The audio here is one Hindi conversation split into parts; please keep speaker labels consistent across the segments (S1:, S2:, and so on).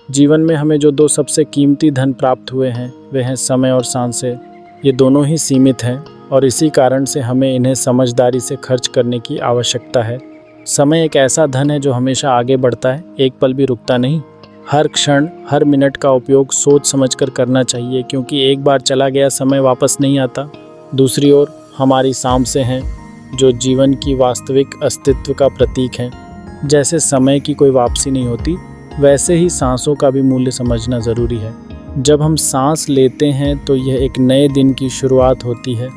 S1: जीवन में हमें जो दो सबसे कीमती धन प्राप्त हुए हैं वे हैं समय और सांसें। ये दोनों ही सीमित हैं और इसी कारण से हमें इन्हें समझदारी से खर्च करने की आवश्यकता है। समय एक ऐसा धन है जो हमेशा आगे बढ़ता है, एक पल भी रुकता नहीं। हर क्षण, हर मिनट का उपयोग सोच समझकर करना चाहिए, क्योंकि एक बार चला गया समय वापस नहीं आता। दूसरी ओर हमारी सांसें हैं जो जीवन की वास्तविक अस्तित्व का प्रतीक हैं। जैसे समय की कोई वापसी नहीं होती, वैसे ही सांसों का भी मूल्य समझना ज़रूरी है। जब हम सांस लेते हैं तो यह एक नए दिन की शुरुआत होती है,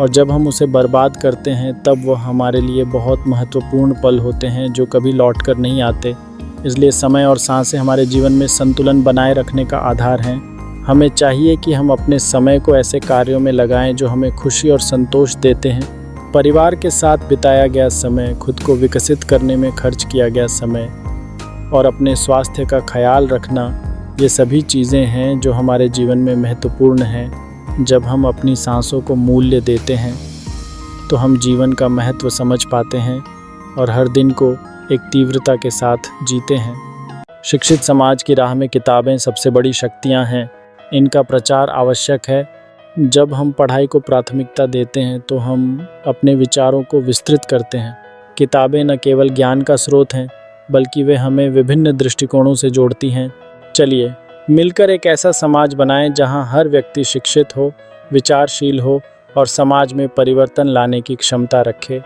S1: और जब हम उसे बर्बाद करते हैं तब वह हमारे लिए बहुत महत्वपूर्ण पल होते हैं जो कभी लौट कर नहीं आते। इसलिए समय और सांसें हमारे जीवन में संतुलन बनाए रखने का आधार हैं। हमें चाहिए कि हम अपने समय को ऐसे कार्यों में लगाएं जो हमें खुशी और संतोष देते हैं। परिवार के साथ बिताया गया समय, खुद को विकसित करने में खर्च किया गया समय और अपने स्वास्थ्य का ख्याल रखना, ये सभी चीज़ें हैं जो हमारे जीवन में महत्वपूर्ण हैं। जब हम अपनी सांसों को मूल्य देते हैं तो हम जीवन का महत्व समझ पाते हैं और हर दिन को एक तीव्रता के साथ जीते हैं। शिक्षित समाज की राह में किताबें सबसे बड़ी शक्तियाँ हैं। इनका प्रचार आवश्यक है। जब हम पढ़ाई को प्राथमिकता देते हैं तो हम अपने विचारों को विस्तृत करते हैं। किताबें न केवल ज्ञान का स्रोत हैं, बल्कि वे हमें विभिन्न दृष्टिकोणों से जोड़ती हैं। चलिए मिलकर एक ऐसा समाज बनाएं जहां हर व्यक्ति शिक्षित हो, विचारशील हो और समाज में परिवर्तन लाने की क्षमता रखे।